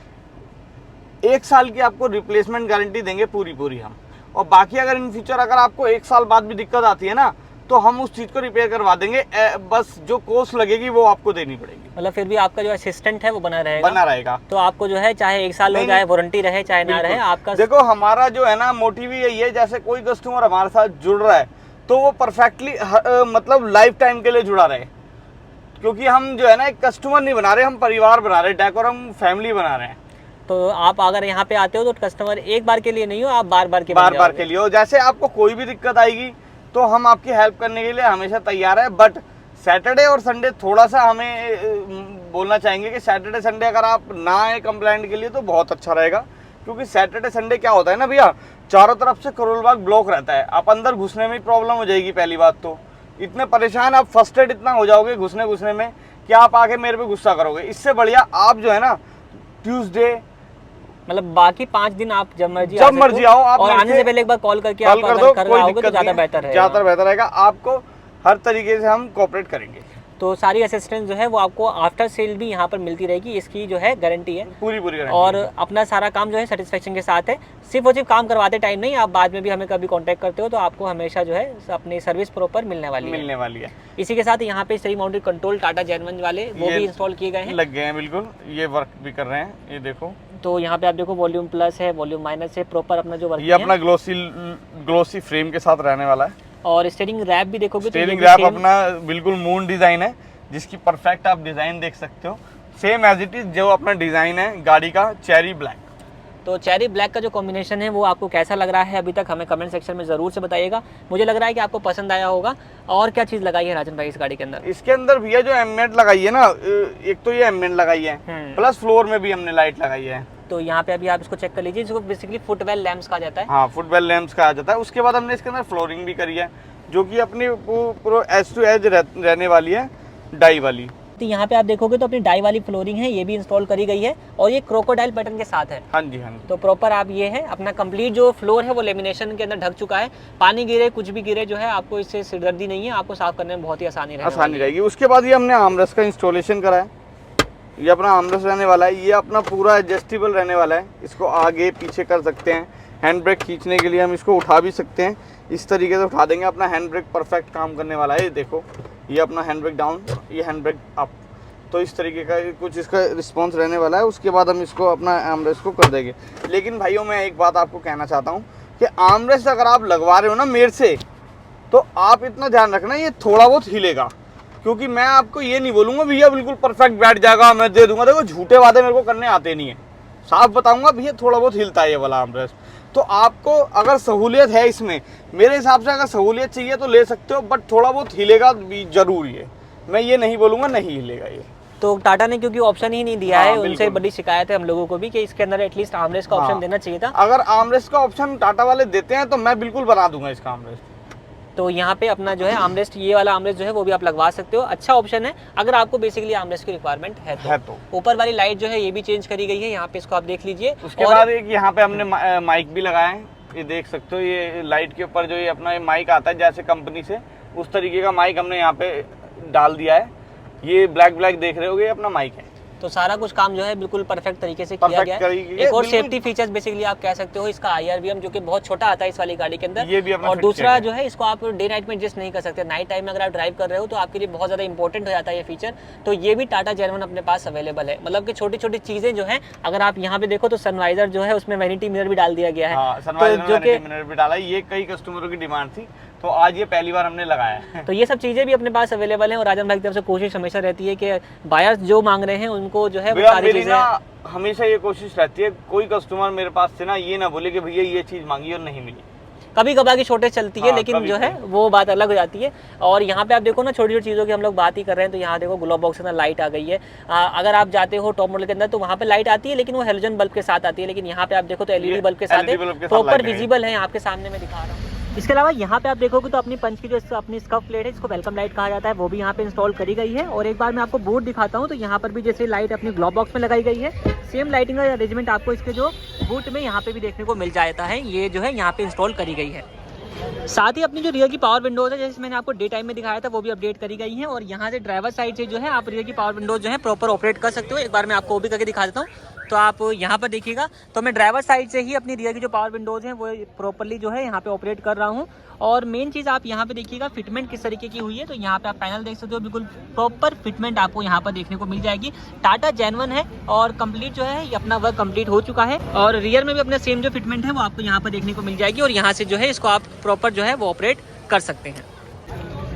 S2: 1 साल की आपको रिप्लेसमेंट गारंटी देंगे पूरी हम। और बाकी अगर इन फ्यूचर अगर आपको 1 साल बाद भी दिक्कत आती है ना तो हम उस चीज़ को रिपेयर करवा देंगे, बस जो कॉस्ट लगेगी वो आपको देनी पड़ेगी।
S3: मतलब फिर भी आपका जो असिस्टेंट है वो बना रहेगा। तो आपको जो है चाहे 1 साल हो जाए, वारंटी रहे चाहे ना रहे, आपका
S2: देखो हमारा जो है ना मोटिव यही है, जैसे कोई कस्टमर हमारे साथ जुड़ रहा है तो वो परफेक्टली मतलब लाइफ टाइम के लिए जुड़ा रहे, क्योंकि हम जो है ना एक कस्टमर नहीं बना रहे, हम परिवार बना रहे, डेकोरम फैमिली बना रहे हैं।
S3: तो आप अगर यहाँ पे आते हो तो कस्टमर एक बार के लिए नहीं हो, आप बार बार
S2: के लिए हो। जैसे आपको कोई भी दिक्कत आएगी तो हम आपकी हेल्प करने के लिए हमेशा तैयार है। बट सैटरडे और संडे थोड़ा सा हमें बोलना चाहेंगे कि सैटरडे संडे अगर आप ना आए कंप्लेंट के लिए तो बहुत अच्छा रहेगा, क्योंकि सैटरडे संडे क्या होता है ना भैया, चारों तरफ से करोल बाग ब्लॉक रहता है, आप अंदर घुसने में प्रॉब्लम हो जाएगी। पहली बात तो इतने परेशान आप फर्स्टेड इतना हो जाओगे घुसने में कि आप आके मेरे पे गुस्सा करोगे। इससे बढ़िया आप जो है ना ट्यूसडे
S3: मतलब बाकी 5 दिन आप जब मर्जी
S2: आओ आप,
S3: और आने से पहले एक बार कॉल करके आप
S2: कर दो, कोई
S3: आओगे तो ज़्यादा बेहतर
S2: रहेगा। आपको हर तरीके से हम कोऑपरेट करेंगे।
S3: तो सारी असिस्टेंस जो है वो आपको आफ्टर सेल भी यहाँ पर मिलती रहेगी, इसकी जो है गारंटी है
S2: पूरी गारंटी। और
S3: अपना सारा काम जो है सेटिस्फेक्शन के साथ है। सिर्फ और सिर्फ काम करवाते टाइम नहीं, आप बाद में भी हमें कभी कांटेक्ट करते हो तो आपको हमेशा जो है अपनी सर्विस प्रॉपर मिलने वाली है। इसी के साथ यहाँ पे सही माउंटेड कंट्रोल टाटा जेनवन वाले वो भी इंस्टॉल किए गए हैं,
S2: लग गए हैं बिल्कुल, ये वर्क भी कर रहे हैं, ये देखो।
S3: तो यहाँ पे आप देखो वॉल्यूम प्लस है, वॉल्यूम माइनस है, प्रॉपर अपना जो वर्क
S2: ये अपना ग्लोसी फ्रेम के साथ रहने वाला है।
S3: और स्टीयरिंग रैप भी देखोगे तो
S2: स्टीयरिंग रैप अपना बिल्कुल मून डिजाइन है, जिसकी परफेक्ट आप डिजाइन देख सकते हो, सेम एज इट इज जो अपना डिजाइन है गाड़ी का चेरी ब्लैक।
S3: तो चेरी ब्लैक का जो कॉम्बिनेशन है वो आपको कैसा लग रहा है अभी तक हमें कमेंट सेक्शन में ज़रूर से बताइएगा। मुझे लग रहा है कि आपको पसंद आया होगा। और क्या चीज़ लगाई है राजन भाई इस गाड़ी के अंदर?
S2: इसके अंदर भैया जो एम्बिएंट लगाई है ना, एक तो ये एम्बिएंट लगाई है, प्लस फ्लोर में भी हमने लाइट लगाई है।
S3: तो यहाँ पे अभी आप इसको चेक कर लीजिए, इसको बेसिकली फुटवेल लैंप्स कहा जाता है।
S2: हाँ, फुटवेल लैंप्स कहा जाता है। उसके बाद हमने इसके अंदर फ्लोरिंग भी करी है, जो कि अपनी पूरा एज टू एज रहने वाली है, डाई वाली।
S3: तो यहाँ पे आप देखोगे तो अपनी डाई वाली फ्लोरिंग है, ये भी इंस्टॉल करी गई है और ये क्रोकोडाइल पैटर्न के साथ है।
S2: हाँ जी, हाँ जी।
S3: तो प्रॉपर आप ये है अपना कंप्लीट जो फ्लोर है वो लेमिनेशन के अंदर ढक चुका है। पानी गिरे कुछ भी गिरे जो है आपको इससे सिरदर्दी नहीं है, आपको साफ करने में बहुत ही आसानी
S2: रहेगी। उसके बाद ये हमने आर्मरेस्ट का इंस्टॉलेशन करा है, ये अपना आर्मरेस्ट रहने वाला है, ये अपना पूरा एडजस्टेबल रहने वाला है, इसको आगे पीछे कर सकते हैं। हैंड ब्रेक खींचने के लिए हम इसको उठा भी सकते हैं, इस तरीके से उठा देंगे, अपना हैंड ब्रेक परफेक्ट काम करने वाला है। ये देखो, ये अपना हैंड ब्रेक डाउन, ये हैंड ब्रेक अप, तो इस तरीके का कुछ इसका रिस्पांस रहने वाला है। उसके बाद हम इसको अपना आर्मरेस्ट को कर देंगे। लेकिन भाइयों मैं एक बात आपको कहना चाहता हूँ कि आर्मरेस्ट अगर आप लगवा रहे हो ना मेरे से, तो आप इतना ध्यान रखना ये थोड़ा बहुत हिलेगा, क्योंकि मैं आपको ये नहीं बोलूँगा भैया बिल्कुल परफेक्ट बैठ जाएगा मैं दे दूंगा। देखो झूठे वादे मेरे को करने आते नहीं है, साफ बताऊँगा भैया थोड़ा बहुत हिलता है ये वाला आर्मरेस्ट। तो आपको अगर सहूलियत है इसमें, मेरे हिसाब से अगर सहूलियत चाहिए तो ले सकते हो, बट थोड़ा बहुत हिलेगा भी जरूरी है, मैं ये नहीं बोलूँगा नहीं हिलेगा ये।
S3: तो टाटा ने क्योंकि ऑप्शन ही नहीं दिया है, उनसे बड़ी शिकायत है हम लोगों को भी कि इसके अंदर एटलीस्ट आर्मरेस्ट का ऑप्शन देना चाहिए था।
S2: अगर आर्मरेस्ट का ऑप्शन टाटा वाले देते हैं तो मैं बिल्कुल बना दूंगा इसका आर्मरेस्ट।
S3: तो यहाँ पे अपना जो है आर्मरेस्ट, ये वाला आर्मरेस्ट जो है वो भी आप लगवा सकते हो। अच्छा ऑप्शन है अगर आपको बेसिकली आर्मरेस्ट की रिक्वायरमेंट है तो। ऊपर वाली लाइट जो है ये भी चेंज करी गई है, यहाँ पे इसको आप देख लीजिए।
S2: उसके बाद एक यहाँ पे हमने माइक भी लगाया है, ये देख सकते हो। ये लाइट के ऊपर जो ये अपना माइक आता है जैसे कंपनी से, उस तरीके का माइक हमने यहाँ पे डाल दिया है। ये ब्लैक देख रहे होगे, अपना माइक है।
S3: तो सारा कुछ काम जो है बिल्कुल परफेक्ट तरीके से किया गया है। एक और सेफ्टी फीचर्स बेसिकली आप कह सकते हो, इसका IRVM जो कि बहुत छोटा आता है इस वाली गाड़ी के अंदर,
S2: ये भी
S3: और दूसरा जो है इसको आप डे नाइट में एडजस्ट नहीं कर सकते। नाइट टाइम में अगर आप ड्राइव कर रहे हो तो आपके लिए बहुत ज्यादा इंपॉर्टेंट हो जाता है ये फीचर। तो ये भी टाटा जेनवन अपने पास अवेलेबल है। मतलब कि छोटी छोटी चीजें जो है, अगर आप यहाँ पे देखो तो सनवाइजर जो है उसमें वैनिटी मिरर भी डाल दिया गया है,
S2: तो जो कि मिरर भी डाला है। ये कई कस्टमरों की डिमांड थी, तो आज ये पहली बार हमने लगाया है।
S3: तो ये सब चीजें भी अपने पास अवेलेबल हैं। और राजन भाई की तरफ से कोशिश हमेशा रहती है कि बायर्स जो मांग रहे हैं उनको जो है वो सारी चीजें,
S2: हमेशा ये कोशिश रहती है कोई कस्टमर मेरे पास से ना ये ना बोले कि भैया ये चीज मांगी और नहीं मिली।
S3: कभी कभार की शॉर्टेज चलती है, लेकिन जो है वो बात अलग हो जाती है। और यहाँ पे आप देखो ना, छोटी छोटी चीज़ों की हम लोग बात ही कर रहे हैं, तो यहाँ देखो ग्लोब बॉक्स के अंदर लाइट आ गई है। अगर आप जाते हो टॉप मॉडल के अंदर तो वहाँ पे लाइट आती है, लेकिन वो हेलोजन बल्ब के साथ आती है। लेकिन यहाँ पे आप देखो तो LED बल्ब के साथ है, प्रॉपर विजिबल है, आपके सामने मैं दिखा रहा हूँ। इसके अलावा यहाँ पे आप देखोगे तो अपनी पंच की जो अपनी स्कफ प्लेट है, इसको वेलकम लाइट कहा जाता है, वो भी यहाँ पे इंस्टॉल करी गई है। और एक बार मैं आपको बोर्ड दिखाता हूँ, तो यहाँ पर भी जैसे लाइट अपनी ग्लोब बॉक्स में लगाई गई है, सेम लाइटिंग का अरेंजमेंट आपको इसके जो बूट में यहाँ पे भी देखने को मिल जाता है। ये जो है यहाँ पे इंस्टॉल करी गई है। साथ ही अपनी जो रियर की पावर विंडोज है, जैसे मैंने आपको डे टाइम में दिखाया था, वो भी अपडेट करी गई है। और यहाँ से ड्राइवर साइड से जो है आप रियर की पावर विंडोज जो है प्रॉपर ऑपरेट कर सकते हो। एक बार मैं आपको वो भी करके दिखा देता हूँ, तो आप यहाँ पर देखिएगा तो मैं ड्राइवर साइड से ही अपनी रियर की जो पावर विंडोज हैं वो प्रॉपर्ली जो है यहाँ पे ऑपरेट कर रहा हूँ। और मेन चीज़ आप यहाँ पे देखिएगा फिटमेंट किस तरीके की हुई है, तो यहाँ पे आप पैनल देख सकते हो, बिल्कुल प्रॉपर फिटमेंट आपको यहाँ पर देखने को मिल जाएगी। टाटा जेनवन है और कंप्लीट जो है ये अपना वर्क कंप्लीट हो चुका है। और रियर में भी अपना सेम जो फिटमेंट है वो आपको यहाँ पर देखने को मिल जाएगी। और यहाँ से जो है इसको आप प्रॉपर जो है वो ऑपरेट कर सकते हैं।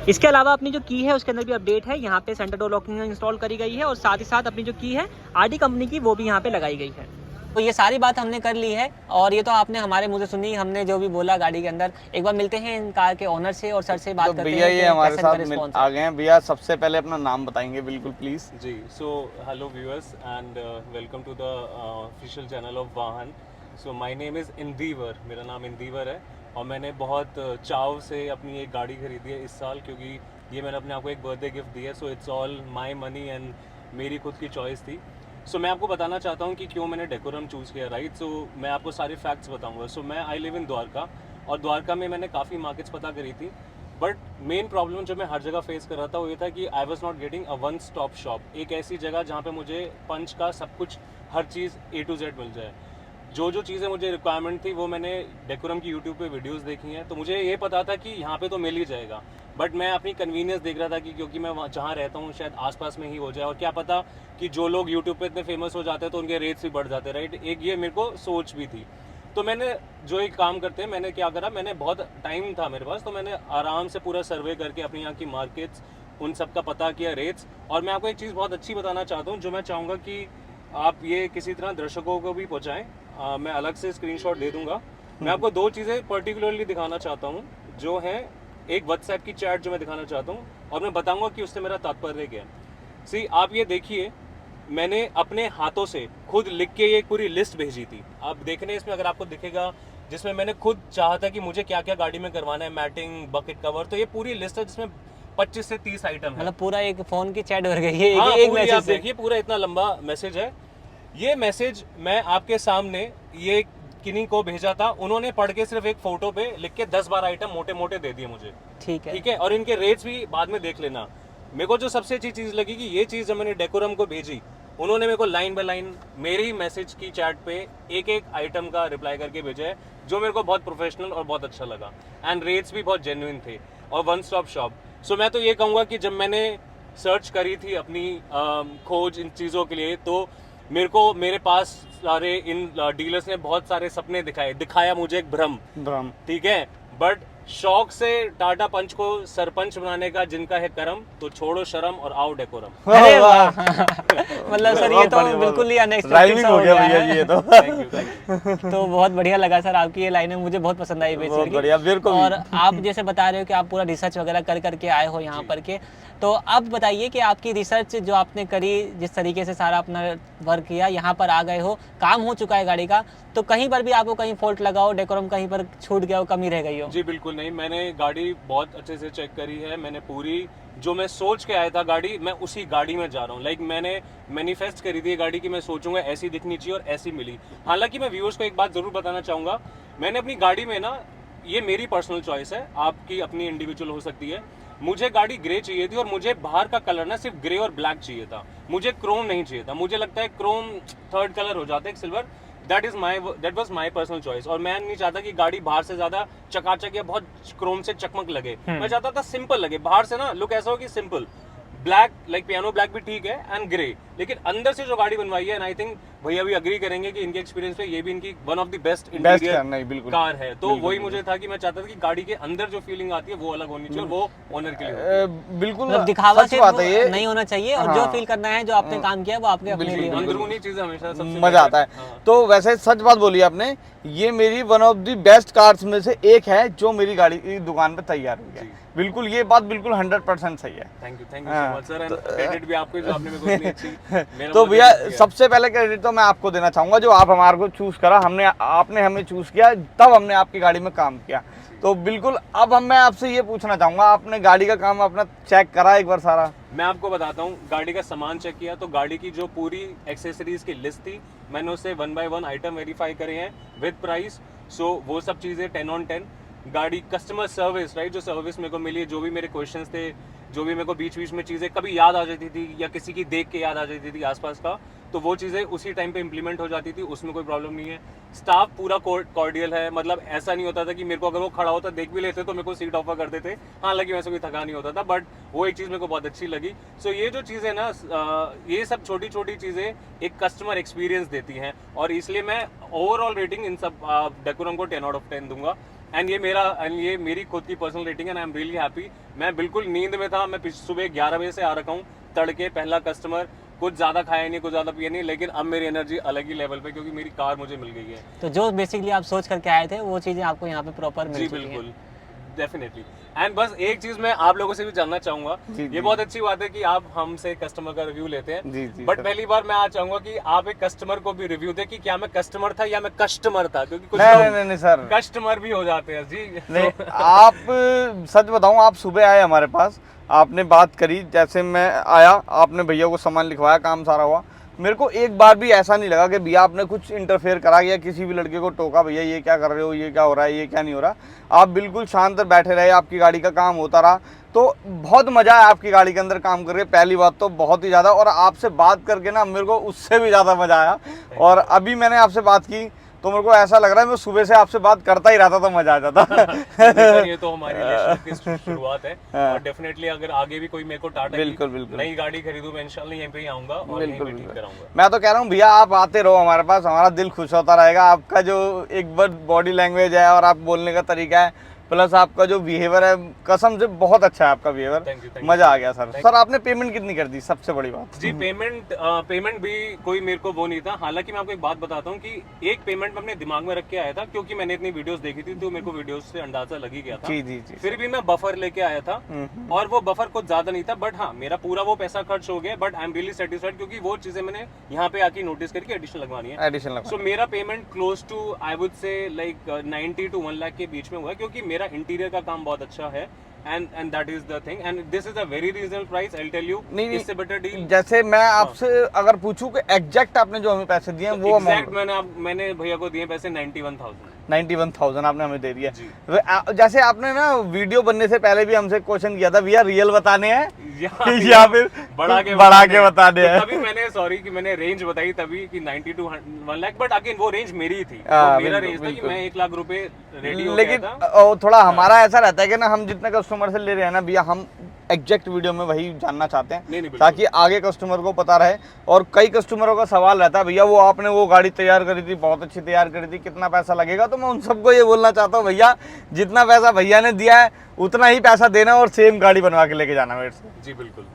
S3: इसके अलावा अपनी जो की है उसके अंदर भी अपडेट है, यहाँ पे सेंटर डोर लॉकिंग इंस्टॉल करी गई है। और साथ ही साथ अपनी जो की है RD कंपनी की, वो भी यहाँ पे लगाई गई है। तो ये सारी बात हमने कर ली है, और ये तो आपने हमारे मुझे सुनी, हमने जो भी बोला गाड़ी के अंदर। एक बार मिलते हैं इन कार के ओनर से और सर से बात करते हैं।
S2: भैया ये हमारे साथ आ गए हैं। भैया सबसे पहले अपना नाम बताएंगे बिल्कुल प्लीज।
S1: जी, so hello viewers and welcome to the official channel of Vahan. So my name is Indivar, मेरा नाम इंदीवर है। और मैंने बहुत चाव से अपनी एक गाड़ी खरीदी है इस साल, क्योंकि ये मैंने अपने आप को एक बर्थडे गिफ्ट दी है। So it's all my money and मेरी खुद की चॉइस थी। सो मैं आपको बताना चाहता हूँ कि क्यों मैंने डेकोरम चूज़ किया, राइट। सो मैं आपको सारे फैक्ट्स बताऊँगा। सो मैं आई लिव इन द्वारका, और द्वारका में मैंने काफ़ी मार्केट्स पता करी थी, बट मेन प्रॉब्लम जो मैं हर जगह फेस कर रहा था वो ये था कि I was not getting a one stop shop, एक ऐसी जगह जहाँ पे मुझे पंच का सब कुछ, हर चीज़ A to Z मिल जाए। जो चीज़ें मुझे रिक्वायरमेंट थी वो मैंने डेकोरम की यूट्यूब पे वीडियोस देखी हैं, तो मुझे ये पता था कि यहाँ पे तो मिल ही जाएगा। बट मैं अपनी कन्वीनियंस देख रहा था कि क्योंकि मैं वहाँ जहाँ रहता हूँ शायद आसपास में ही हो जाए, और क्या पता कि जो लोग यूट्यूब पे इतने फेमस हो जाते हैं तो उनके रेट्स भी बढ़ जाते, राइट। एक ये मेरे को सोच भी थी। तो मैंने जो एक काम करते हैं, मैंने क्या करा, मैंने बहुत टाइम था मेरे पास, तो मैंने आराम से पूरा सर्वे करके अपने यहाँ की मार्केट्स, उन सब का पता किया, रेट्स। और मैं आपको एक चीज़ बहुत अच्छी बताना चाहता हूँ, जो मैं चाहूँगा कि आप ये किसी तरह दर्शकों को भी पहुँचाएँ। मैं अलग से स्क्रीनशॉट दे दूंगा। मैं आपको दो चीज़ें पर्टिकुलरली दिखाना चाहता हूँ, जो है एक व्हाट्सएप की चैट जो मैं दिखाना चाहता हूँ, और मैं बताऊंगा कि उससे मेरा तात्पर्य क्या है। सी, आप ये देखिए, मैंने अपने हाथों से खुद लिख के ये पूरी लिस्ट भेजी थी। आप देखने इसमें अगर आपको दिखेगा, जिसमें मैंने खुद चाहा था कि मुझे क्या क्या गाड़ी में करवाना है, मैटिंग, बकेट कवर, तो ये पूरी लिस्ट है जिसमें 25 से 30 आइटम है।
S3: मतलब पूरा एक फोन की चैट भर गई है।
S1: हाँ,
S3: एक
S1: मैसेज आप देखिए, पूरा इतना लंबा मैसेज है। ये मैसेज मैं आपके सामने ये किन्हीं को भेजा था, उन्होंने पढ़ के सिर्फ एक फोटो पे लिख के 10-12 आइटम मोटे मोटे दे दिए मुझे।
S3: ठीक है।
S1: और इनके रेट्स भी बाद में देख लेना। मेरे को जो सबसे अच्छी चीज लगी कि ये चीज जब मैंने डेकोरम को भेजी, उन्होंने मेरे को लाइन बाय लाइन मेरी मैसेज की चैट पे एक एक आइटम का रिप्लाई करके भेजा है, जो मेरे को बहुत प्रोफेशनल और बहुत अच्छा लगा। एंड रेट्स भी बहुत जेन्युइन थे, और वन स्टॉप शॉप। सो मैं तो ये कहूँगा कि जब मैंने सर्च करी थी अपनी खोज इन चीज़ों के लिए, तो मेरे पास सारे इन डीलर्स ने बहुत सारे सपने दिखाया मुझे एक भ्रम, ठीक है। बट शौक से टाटा पंच को सरपंच बनाने का जिनका है करम, तो छोड़ो शर्म और आओ डेकोरम।
S3: अरे वाह मतलब सर ये तो बिल्कुल ही अनएक्सपेक्टेड हो गया भैया ये तो। तो बहुत बढ़िया लगा सर, आपकी ये लाइनें मुझे बहुत पसंद आई बेसिकली। और आप जैसे बता रहे हो कि आप पूरा रिसर्च वगैरह कर करके आए हो यहाँ पर के, तो अब बताइए कि आपकी रिसर्च जो आपने करी, जिस तरीके से सारा अपना वर्क किया, यहाँ पर आ गए हो, काम हो चुका है गाड़ी का, तो कहीं पर भी आपको कहीं फॉल्ट लगा हो, डेकोरम कहीं पर छूट गया हो, कमी रह गई हो?
S1: जी बिल्कुल नहीं, मैंने गाड़ी बहुत अच्छे से चेक करी है। मैंने पूरी जो मैं सोच के आया था गाड़ी, मैं उसी गाड़ी में जा रहा हूँ। लाइक मैंने मैनिफेस्ट करी थी ये गाड़ी की मैं सोचूंगा ऐसी दिखनी चाहिए और ऐसी मिली। हालांकि मैं व्यूअर्स को एक बात जरूर बताना चाहूँगा, मैंने अपनी गाड़ी में ना, ये मेरी पर्सनल चॉइस है, आपकी अपनी इंडिविजुअल हो सकती है, मुझे गाड़ी ग्रे चाहिए थी और मुझे बाहर का कलर ना सिर्फ ग्रे और ब्लैक चाहिए था, मुझे क्रोम नहीं चाहिए था। मुझे लगता है क्रोम थर्ड कलर हो जाता है silver. That was my personal choice. और मैं नहीं चाहता कि गाड़ी बाहर से ज्यादा चकाचक या बहुत क्रोम से चकमक लगे, मैं चाहता था सिंपल लगे, बाहर से ना लुक ऐसा हो कि simple black, like piano black भी ठीक है एंड ग्रे, लेकिन अंदर से जो गाड़ी बनवाई है, एंड आई थिंक भैया भी अग्री करेंगे कि इनके एक्सपीरियंस पे ये भी इनकी one of the best interior car है। तो वही मुझे था कि मैं चाहता था कि गाड़ी के अंदर जो फीलिंग आती है वो अलग होनी चाहिए और वो ओनर के लिए होती है।
S2: बिल्कुल
S3: मतलब दिखावा
S2: सच
S3: से
S2: बात है ये,
S3: नहीं होना चाहिए, और जो फील करना है, जो आपने काम किया वो आपके अपने लिए होना चाहिए।
S1: अंदरूनी चीजें हमेशा सबसे
S2: मजा आता है। तो वैसे सच बात बोली आपने, ये मेरी one of the best cars में से एक है जो मेरी गाड़ी की दुकान पे तैयार हुई है। बिल्कुल ये बात बिल्कुल 100% सही है।
S1: Thank you so much sir, and credit भी आपको जो आपने मेरे को इतनी अच्छी मेरा
S2: तो
S1: मतलब
S2: भैया
S1: किया।
S2: सबसे पहले क्रेडिट तो मैं आपको देना चाहूंगा, जो आप हमारे को चूज करा, आपने हमें चूज किया, तब हमने आपकी गाड़ी में काम किया। तो बिल्कुल अब मैं आपसे ये पूछना चाहूंगा, आपने गाड़ी का काम अपना चेक करा एक बार सारा?
S1: मैं आपको बताता हूँ, गाड़ी का सामान चेक किया तो गाड़ी की जो पूरी एक्सेसरीज की लिस्ट थी, मैंने उससे 1 by 1 आइटम वेरीफाई करे हैं विद प्राइस। सो वो सब चीज़ें 10 on 10। गाड़ी कस्टमर सर्विस, राइट, जो सर्विस मेरे को मिली है, जो भी मेरे क्वेश्चंस थे, जो भी मेरे को बीच बीच में चीज़ें कभी याद आ जाती थी या किसी की देख के याद आ जाती थी आसपास का, तो वो चीज़ें उसी टाइम पे इम्प्लीमेंट हो जाती थी, उसमें कोई प्रॉब्लम नहीं है। स्टाफ पूरा कॉर्डियल है, मतलब ऐसा नहीं होता था कि मेरे को अगर वो खड़ा होता देख भी लेते तो मेरे को सीट ऑफर कर देते, हालांकि वैसे कोई थका नहीं होता था, बट वो एक चीज़ मेरे को बहुत अच्छी लगी। सो ये जो चीज़ें ना, ये सब छोटी छोटी चीज़ें एक कस्टमर एक्सपीरियंस देती हैं, और इसलिए मैं ओवरऑल रेटिंग इन सब डेकोरम को 10 out of 10 दूंगा। एंड ये मेरी खुद की पर्सनल रेटिंग है, आई एम रियली हैप्पी। मैं बिल्कुल नींद में था, मैं सुबह 11 बजे से आ रखा हूँ, तड़के पहला कस्टमर, कुछ ज़्यादा खाया नहीं, कुछ ज़्यादा पिया नहीं, लेकिन अब मेरी एनर्जी अलग ही लेवल पे, क्योंकि मेरी कार मुझे मिल गई है।
S3: तो जो बेसिकली आप सोच करके आए थे वो चीजें आपको यहाँ पे प्रॉपर मिल
S1: जी
S3: चुकी हैं।
S1: बिल्कुल, डेफिनेटली। एंड बस एक चीज मैं आप लोगों से भी जानना चाहूंगा, ये बहुत अच्छी बात है कि आप हमसे कस्टमर का रिव्यू लेते हैं, बट पहली बार मैं आज चाहूंगा कि आप एक कस्टमर को भी रिव्यू दें कि क्या मैं कस्टमर था या मैं कस्टमर था, क्योंकि कुछ
S2: नहीं सर,
S1: कस्टमर भी हो जाते हैं जी।
S2: नहीं आप सच बताऊं, आप सुबह आए हमारे पास, आपने बात करी, जैसे मैं आया आपने भैया को सामान लिखवाया, काम सारा हुआ, मेरे को एक बार भी ऐसा नहीं लगा कि भैया आपने कुछ इंटरफेयर करा या किसी भी लड़के को टोका, भैया ये क्या कर रहे हो, ये क्या हो रहा है, ये क्या नहीं हो रहा। आप बिल्कुल शांत बैठे रहे, आपकी गाड़ी का काम होता रहा, तो बहुत मज़ा आया आपकी गाड़ी के अंदर काम करके। पहली बात तो बहुत ही ज़्यादा, और आपसे बात करके ना मेरे को उससे भी ज़्यादा मज़ा आया। और अभी मैंने आपसे बात की तो मेरे को ऐसा लग रहा है मैं सुबह से आपसे बात करता ही रहता तो मजा आ जाता।
S1: ये तो हमारी रिलेशनशिप की शुरुआत है, और डेफिनेटली अगर आगे भी कोई मेरे को टाटा की नई गाड़ी खरीदूं, मैं इंशाल्लाह यहीं पे ही आऊंगा और यहीं पे ठीक कराऊंगा।
S2: मैं तो कह रहा हूँ भैया आप आते रहो हमारे पास, हमारा दिल खुश होता रहेगा। आपका जो एक बार बॉडी लैंग्वेज है और आप बोलने का तरीका है, प्लस आपका जो बिहेवियर है, कसम से बहुत अच्छा है आपका बिहेवियर, मजा आ गया सर। सर आपने पेमेंट कितनी कर दी, सबसे बड़ी बात?
S1: जी पेमेंट भी कोई मेरे को वो नहीं था। हालांकि मैं आपको एक बात बताता हूँ कि एक पेमेंट मैं अपने दिमाग में रख के आया था, क्योंकि मैंने इतनी वीडियोस देखी थी तो मेरे को वीडियोस से अंदाजा लग ही गया था।
S2: जी।
S1: फिर भी मैं बफर लेके आया था, और वो बफर कुछ ज्यादा नहीं था, बट हाँ मेरा पूरा वो पैसा खर्च हो गया, but I am really satisfied, क्योंकि वो चीजें मैंने यहाँ पे आके नोटिस करके एडिशनल लगवानी है। सो मेरा payment close to I would say like 90 to 1 lakh के बीच में हुआ, क्योंकि मेरा इंटीरियर का बहुत अच्छा है, and that is the thing, and this is a very reasonable price, I'll tell you। इससे बेटर डील
S2: जैसे मैं आपसे अगर पूछूं कि एग्जैक्ट आपने जो हमें पैसे दिए हैं वो
S1: एग्जैक्ट मैंने भैया को दिए पैसे 91,000
S2: आपने हमें दे दिया। जैसे आपने ना वीडियो बनने से पहले भी हमसे क्वेश्चन किया था, भैया रियल बताने हैं या फिर बढ़ा के बताने हैं?
S1: तभी मैंने सॉरी कि मैंने रेंज बताई तभी कि 90 to 1 लाख, बट अगेन वो रेंज मेरी थी, मेरा रेंज था कि मैं 1 लाख रुपए रेडी हो गया था।
S2: लेकिन थोड़ा हमारा ऐसा रहता है कि ना हम जितने कस्टमर से ले रहे हैं ना भैया, हम एग्जैक्ट वीडियो में वही जानना चाहते हैं, ताकि आगे कस्टमर को पता रहे। और कई कस्टमरों का सवाल रहता है, भैया वो आपने वो गाड़ी तैयार करी थी, बहुत अच्छी तैयार करी थी, कितना पैसा लगेगा? तो मैं उन सबको ये बोलना चाहता हूँ, भैया जितना पैसा भैया ने दिया है उतना ही पैसा देना और सेम गाड़ी बनवा के लेके जाना मेरे से।
S1: जी बिल्कुल।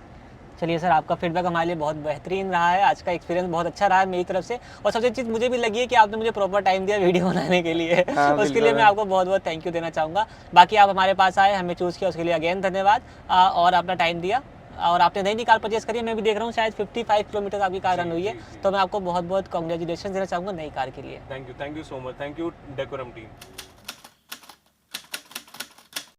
S3: चलिए सर, आपका फीडबैक हमारे लिए बहुत बेहतरीन रहा है, आज का एक्सपीरियंस बहुत अच्छा रहा है मेरी तरफ से, और सबसे चीज़ मुझे भी लगी है कि आपने मुझे प्रॉपर टाइम दिया वीडियो बनाने के लिए। उसके लिए मैं आपको बहुत बहुत थैंक यू देना चाहूँगा। बाकी आप हमारे पास आए, हमें चूज़ किया, उसके लिए अगेन धन्यवाद, और अपना टाइम दिया, और आपने नई कार परचेस करी। मैं भी देख रहा हूँ शायद 55 किलोमीटर आपकी कार रन हुई है, तो मैं आपको बहुत बहुत कॉन्ग्रेचुलेशन देना चाहूँगा नई कार के लिए।
S1: Thank you so much, thank you decorum team.